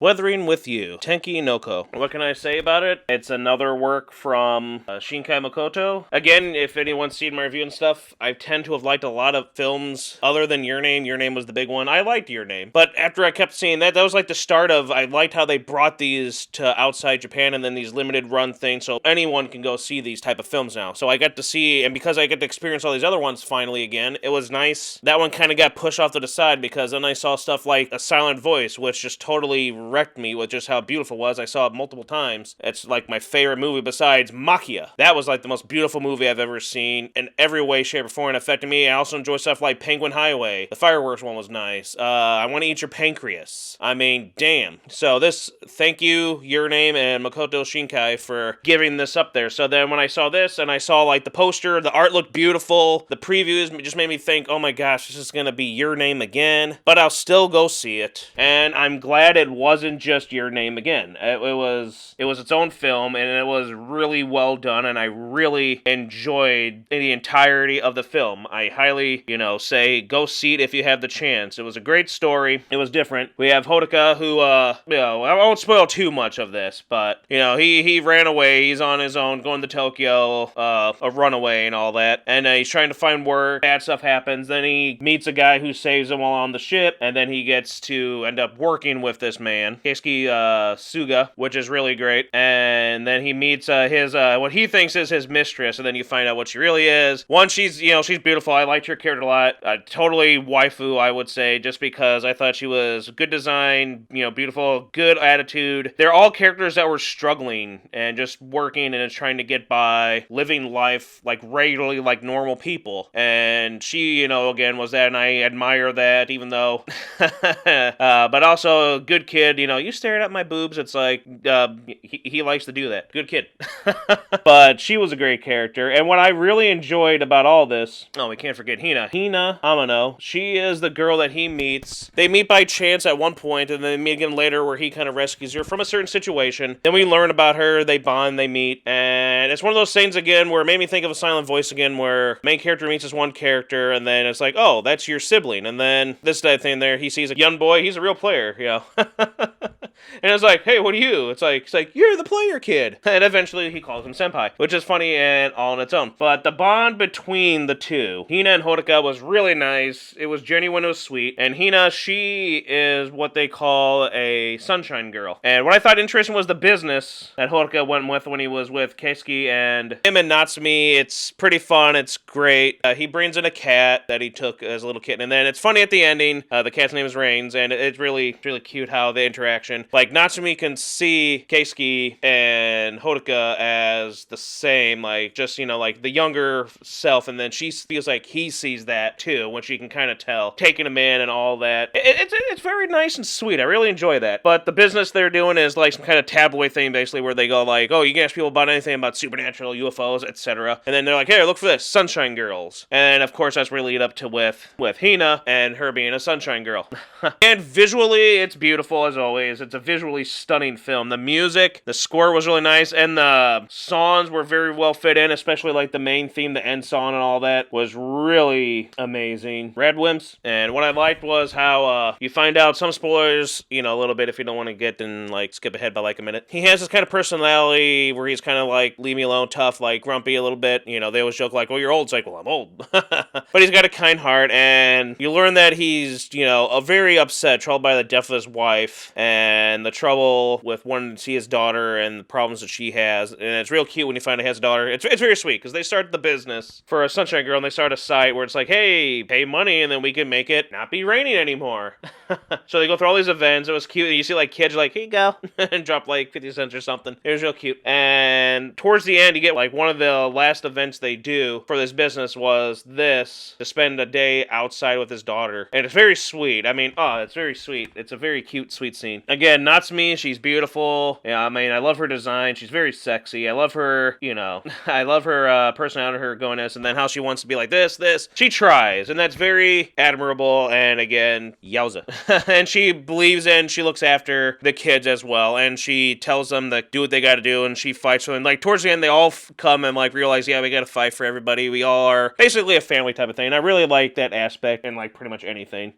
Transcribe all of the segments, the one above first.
Weathering with You, Tenki no Ko. What can I say about it? It's another work from Shinkai Makoto. Again, if anyone's seen my review and stuff, I tend to have liked a lot of films other than Your Name. Your Name was the big one. I liked Your Name. But after I kept seeing that was like the start of, I liked how they brought these to outside Japan and then these limited run things so anyone can go see these type of films now. So I got to see, and because I get to experience all these other ones finally again, it was nice. That one kind of got pushed off to the side because then I saw stuff like A Silent Voice, which just totally wrecked me with just how beautiful it was. I saw it multiple times. It's like my favorite movie besides Makia. That was like the most beautiful movie I've ever seen in every way, shape, or form. It affected me. I also enjoy stuff like Penguin Highway. The fireworks one was nice. I Want to Eat Your Pancreas. I mean, damn. So this, thank you, Your Name, and Makoto Shinkai for giving this up there. So then when I saw this and I saw like the poster, the art looked beautiful. The previews just made me think, oh my gosh, this is going to be Your Name again. But I'll still go see it. And I'm glad it wasn't just Your Name again. It was its own film, and it was really well done, and I really enjoyed the entirety of the film. I highly, say go see it if you have the chance. It was a great story. It was different. We have Hodoka, who, I won't spoil too much of this, but, he ran away. He's on his own, going to Tokyo, a runaway and all that, and he's trying to find work. Bad stuff happens. Then he meets a guy who saves him while on the ship, and then he gets to end up working with this man, Keisuke Suga, which is really great. And then he meets his what he thinks is his mistress, and then you find out what she really is. One, she's beautiful. I liked her character a lot. Totally waifu, I would say, just because I thought she was good design, beautiful, good attitude. They're all characters that were struggling and just working and trying to get by, living life like regularly like normal people. And she, again, was that, and I admire that, even though but also a good kid. You staring at my boobs, it's like he likes to do that. Good kid. But she was a great character, and what I really enjoyed about all this, we can't forget Hina Amano. She is the girl that he meets. They meet by chance at one point, and then they meet again later where he kind of rescues her from a certain situation. Then we learn about her, they bond, they meet, and it's one of those things again where it made me think of A Silent Voice again, where main character meets this one character, and then it's like, oh, that's your sibling, and then this type thing there, he sees a young boy, he's a real player, And it's like, hey, what are you? It's like, you're the player kid. And eventually he calls him senpai, which is funny and all on its own. But the bond between the two, Hina and Hodoka, was really nice. It was genuine, it was sweet. And Hina, she is what they call a sunshine girl. And what I thought interesting was the business that Hodoka went with when he was with Keisuke and him and Natsumi. It's pretty fun. It's great. He brings in a cat that he took as a little kitten. And then it's funny at the ending. The cat's name is Reigns. And it's really cute how the interaction, like Natsumi can see Keisuke and Hodoka as the same, like just, like the younger self, and then she feels like he sees that too, which you can kind of tell, taking him in and all that. It's very nice and sweet. I really enjoy that. But the business they're doing is like some kind of tabloid thing, basically, where they go like, oh, you can ask people about anything about supernatural, UFOs, etc. And then they're like, hey, look for this, Sunshine Girls. And of course, that's really lead up to with Hina and her being a Sunshine Girl. And visually, it's beautiful as always. It's a visually stunning film. The music, the score was really nice, and the songs were very well fit in, especially like the main theme, the end song and all that was really amazing. Rad Wimps. And what I liked was how you find out some spoilers, a little bit if you don't want to get and like skip ahead by like a minute. He has this kind of personality where he's kind of like leave me alone, tough, like grumpy a little bit. They always joke like, oh, you're old. It's like, well, I'm old. But he's got a kind heart, and you learn that he's, a very upset, troubled by the death of his wife and the trouble with wanting to see his daughter and the problems that she has. And it's real cute when you find out he has a daughter. It's very sweet because they start the business for a Sunshine Girl, and they start a site where it's like, hey, pay money and then we can make it not be raining anymore. So they go through all these events. It was cute. And you see like kids like, here you go, and drop like 50 cents or something. It was real cute. And towards the end, you get like one of the last events they do for this business was this, to spend a day outside with his daughter. And it's very sweet. I mean, it's very sweet. It's a very cute, sweet scene. Again, Natsumi, she's beautiful. Yeah, I mean, I love her design. She's very sexy. I love her, I love her personality, her goness, and then how she wants to be like this. She tries, and that's very admirable, and again, yowza. And she believes in, she looks after the kids as well, and she tells them to do what they gotta do, and she fights for them. Like, towards the end, they all come and, like, realize, yeah, we gotta fight for everybody. We all are basically a family type of thing. And I really like that aspect in, like, pretty much anything.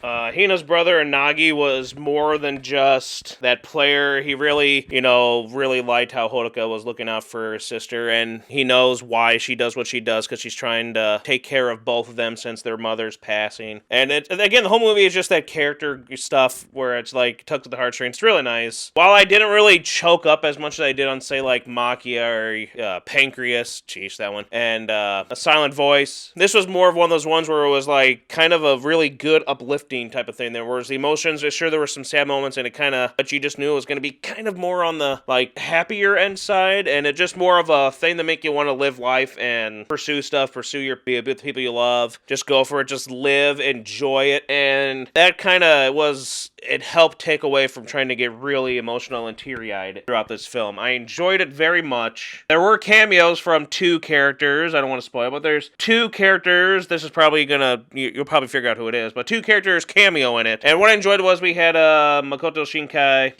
Hina's brother, Nagi, was more than just trust that player. He really, really liked how Hodoka was looking out for her sister, and he knows why she does what she does, because she's trying to take care of both of them since their mother's passing. And again, the whole movie is just that character stuff where it's like tugged at the heartstrings. It's really nice. While I didn't really choke up as much as I did on, say, like Makia or Pancreas, jeez, that one, and A Silent Voice, this was more of one of those ones where it was like kind of a really good uplifting type of thing. There was the emotions, sure there were some sad moments, and it kind of, but you just knew it was going to be kind of more on the like happier end side, and it just more of a thing to make you want to live life and pursue stuff, be with people you love, just go for it, just live, enjoy it. And that kind of was, it helped take away from trying to get really emotional and teary-eyed throughout this film. I enjoyed it very much. There were cameos from two characters. I don't want to spoil, but there's two characters. This is probably you'll probably figure out who it is, but two characters cameo in it. And what I enjoyed was we had Makoto Shinkai.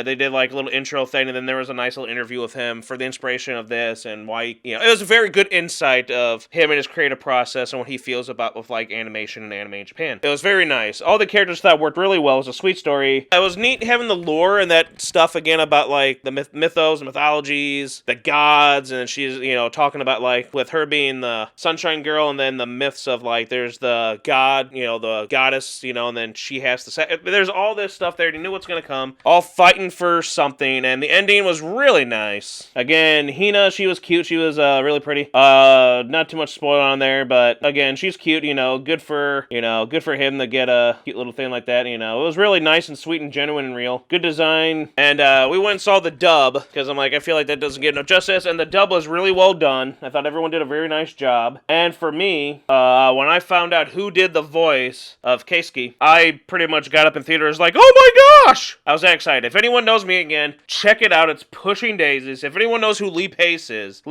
They did like a little intro thing, and then there was a nice little interview with him for the inspiration of this and why, it was a very good insight of him and his creative process and what he feels about with like animation and anime in Japan. It was very nice. All the characters that worked really well. It was a sweet story. It was neat having the lore and that stuff again about like the mythos and mythologies, the gods, and she's, talking about like with her being the sunshine girl, and then the myths of like there's the god, the goddess, and then she has to there's all this stuff there. You knew what's gonna come. All fighting for something, and the ending was really nice. Again, Hina, she was cute. She was really pretty. Not too much spoil on there, but again, she's cute. Good for him to get a cute little thing like that. It was really nice and sweet and genuine and real. Good design. And we went and saw the dub, because I'm like, I feel like that doesn't get enough justice, and the dub was really well done. I thought everyone did a very nice job. And for me, when I found out who did the voice of Keisuke, I pretty much got up in theaters like, oh my gosh! I was that excited. If anyone knows me again, check it out. It's Pushing Daisies. If anyone knows who Lee Pace is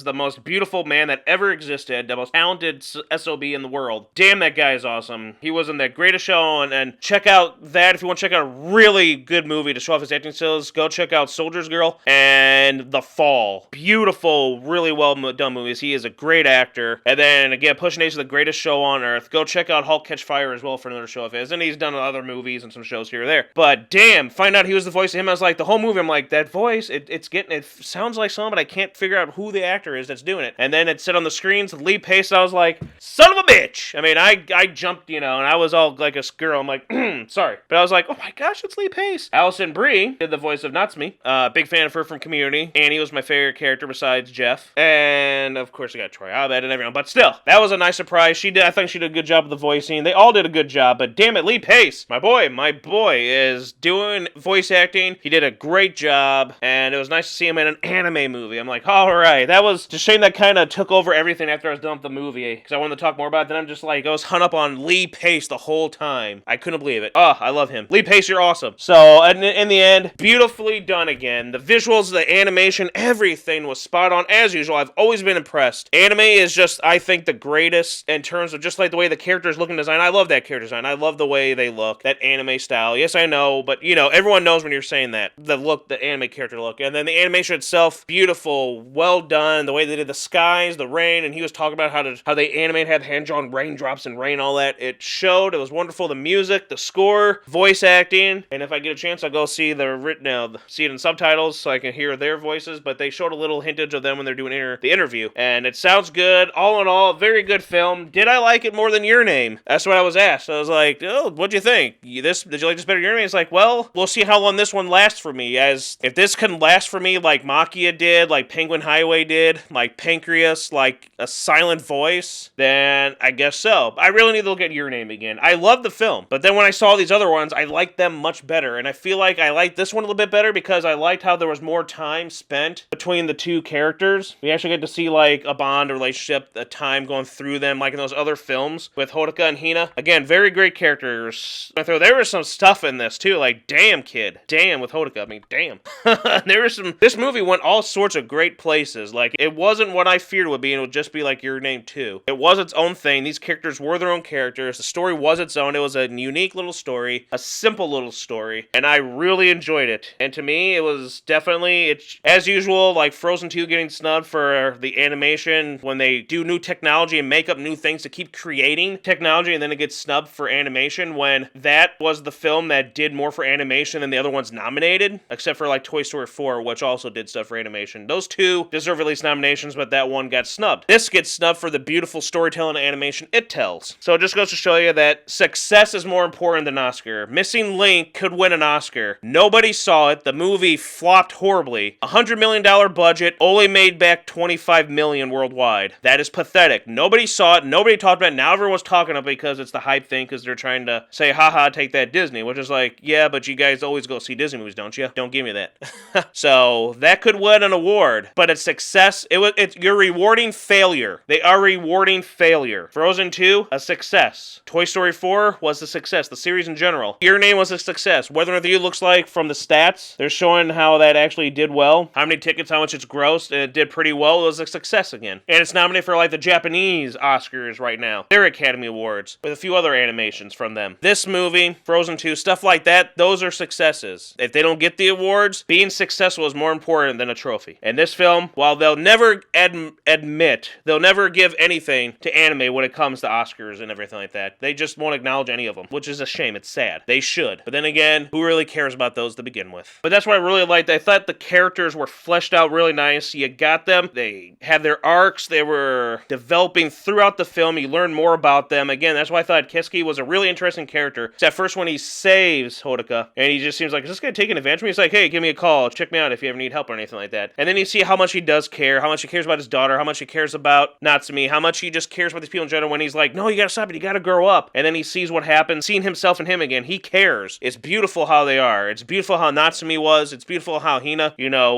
the most beautiful man that ever existed, the most talented SOB in the world. Damn, that guy is awesome. He was in that Greatest Show, and check out that. If you want to check out a really good movie to show off his acting skills, go check out Soldier's Girl and The Fall. Beautiful, really well done movies. He is a great actor. And then again, Pushing Daisies is the greatest show on earth. Go check out Hulk Catch Fire as well for another show of his. And he's done other movies and some shows here or there. But damn, find out he was the voice of him. I was like, the whole movie, I'm like, that voice, it sounds like someone, but I can't figure out who the actor is that's doing it. And then it said on the screens, Lee Pace, I was like, son of a bitch! I mean, I jumped, and I was all like a girl. I'm like, sorry. But I was like, oh my gosh, it's Lee Pace. Allison Brie did the voice of Natsume. Big fan of her from Community. Annie was my favorite character besides Jeff. And of course, I got Troy Abed and everyone. But still, that was a nice surprise. I think she did a good job of the voicing. They all did a good job. But damn it, Lee Pace, my boy is doing voice acting. He did a great job. And it was nice to see him in an anime movie. I'm like, all right. That was a shame that kind of took over everything after I was done with the movie. Because I wanted to talk more about it. Then I'm just like, I was hung up on Lee Pace the whole time. I couldn't believe it. Oh, I love him. Lee Pace, you're awesome. So, in the end, beautifully done again. The visuals, the animation, everything was spot on as usual. I've always been impressed. Anime is just, I think, the greatest in terms of just like the way the characters look and design. I love that character design. I love the way they look. That anime style. Yes, I know, but everyone knows when you're saying that. The look, the anime character look. And then the animation itself, beautiful, well done. The way they did the skies, the rain, and he was talking about how they animate, had hand-drawn raindrops and rain, all that. It showed. It was wonderful. The music, the score, voice acting, and if I get a chance, I'll go see see it in subtitles so I can hear their voices, but they showed a little hintage of them when they're doing the interview, and it sounds good. All in all, very good film. Did I like it more than Your Name? That's what I was asked. I was like, oh, what'd you think? Did you like this better than Your Name? It's like, well, we'll see how long this one lasts for me, as if this can last for me like Makia did, like Penguin Highway did, like Pancreas, like A Silent Voice, then I guess so. I really need to look at Your Name again. I love the film, but then when I saw these other ones, I liked them much better, and I feel like I liked this one a little bit better because I liked how there was more time spent between the two characters. We actually get to see like a bond, a relationship, a time going through them, like in those other films with Hodoka and Hina. Again, very great characters. There was some stuff in this too, like damn kid, damn with Hodoka. I mean, damn. This movie went all sorts of great places. Like it wasn't what I feared it would be, and it would just be like Your Name too. It was its own thing. These characters were their own characters. The story was its own. It was a unique little story, a simple little story, and I really enjoyed it. And to me, it was definitely, it's as usual, like Frozen 2 getting snubbed for the animation when they do new technology and make up new things to keep creating technology, and then it gets snubbed for animation when that was the film that did more for animation than the other ones nominated, except for like Toy Story 4, which also did stuff for animation. Those two deserve at least nominations, but that one got snubbed. This gets snubbed for the beautiful storytelling and animation it tells. So it just goes to show you that success is more important than Oscar. Missing Link could win an Oscar. Nobody saw it. The movie flopped horribly. $100 million budget, only made back $25 million worldwide. That is pathetic. Nobody saw it. Nobody talked about it. Now everyone's talking about it because it's the hype thing, because they're trying to say, haha, take that Disney, which is like, yeah, but you guys always go see Disney movies, don't you? Don't give me that. So that could win an award, but it's success. You're rewarding failure. They are rewarding failure. Frozen 2, a success. Toy Story 4 was a success. The series in general. Your Name was a success. Weather and Review looks like from the stats, they're showing how that actually did well. How many tickets, how much it's grossed, and it did pretty well. It was a success again. And it's nominated for like the Japanese Oscars right now. Their Academy Awards, with a few other animations from them. This movie, Frozen 2, stuff like that, those are successes. If they don't get the awards, being successful is more important than a trophy. And this film, while they'll never admit, they'll never give anything to anime when it comes to Oscars and everything like that. They just won't acknowledge any of them, which is a shame. It's sad. They should. But then again, who really cares about those to begin with? But that's what I really liked. I thought the characters were fleshed out really nice. You got them. They had their arcs. They were developing throughout the film. You learn more about them. Again, that's why I thought Kiski was a really interesting character. It's at first when he saves Hodaka, and he just seems like, is this guy taking advantage of me? He's like, hey, give me a call. Check me out if you ever need help or anything like that. And then you see how much he does care, how much he cares about his daughter, how much he cares about Natsumi, how much he just cares about these people in general when he's like, no, you gotta stop it, you gotta grow up. And then he sees what happened, seeing himself and him again. He cares. It's beautiful how they are. It's beautiful how Natsumi was. It's beautiful how Hina,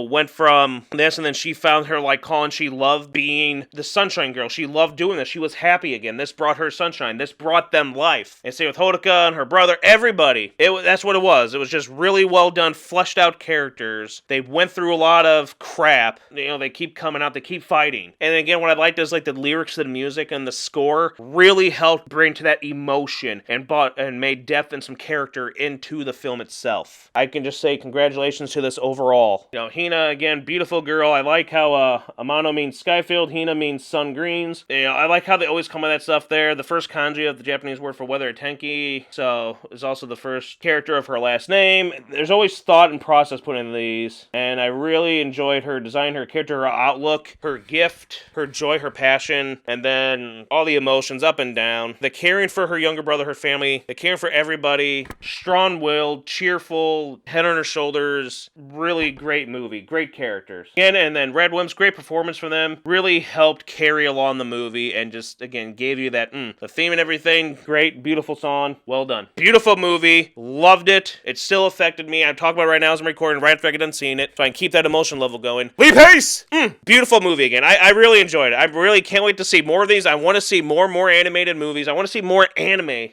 went from this and then she found her like calling. She loved being the sunshine girl. She loved doing this. She was happy again. This brought her sunshine. This brought them life. And same with Hodaka and her brother, everybody. That's what it was. It was just really well done, fleshed out characters. They went through a lot of crap. They keep coming out. They keep fighting. And again, what I liked is like the lyrics to the music and the score really helped bring to that emotion and made depth and some character into the film itself. I can just say congratulations to this overall. Hina, again, beautiful girl. I like how Amano means skyfield, Hina means sun greens. I like how they always come with that stuff there. The first kanji of the Japanese word for weather, Tenki, so is also the first character of her last name. There's always thought and process put into these, and I really enjoyed her design, her character, her outlook, her gift, her joy, her passion, and then all the emotions up and down. The caring for her younger brother, her family, the caring for everybody, strong-willed, cheerful, head on her shoulders, really great movie, great characters. Again, and then Red Wimps, great performance from them, really helped carry along the movie and just, again, gave you that, the theme and everything, great, beautiful song, well done. Beautiful movie, loved it, it still affected me. I'm talking about it right now as I'm recording, right after I get done seeing it, so I can keep that emotion level going. Lee Pace! Beautiful movie again. I really enjoyed it. I really can't wait to see more of these. I want to see more animated movies. I want to see more anime.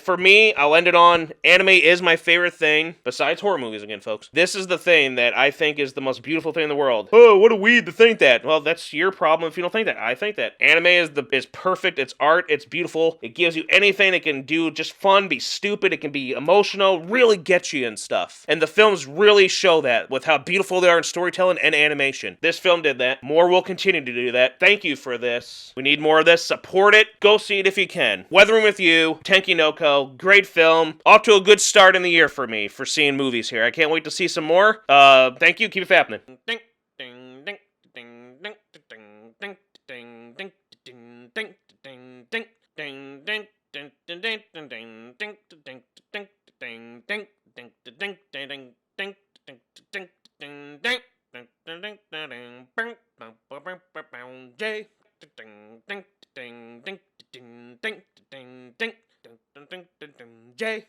For me, I'll end it on, anime is my favorite thing, besides horror movies again, folks. This is the thing that I think is the most beautiful thing in the world. Oh, what a weed to think that. Well, that's your problem if you don't think that. I think that. Anime is perfect. It's art. It's beautiful. It gives you anything. It can do just fun, be stupid. It can be emotional, really get you and stuff. And the films really show that with how beautiful they are in storytelling and animation. This film did that. More will continue to do that. Thank you for this. We need more of this. Support it. Go see it if you can. Weathering with You, Tenki no Ko, great film. Off to a good start in the year for me for seeing movies here. I can't wait to see some more. Thank you. Keep it happening. Jay.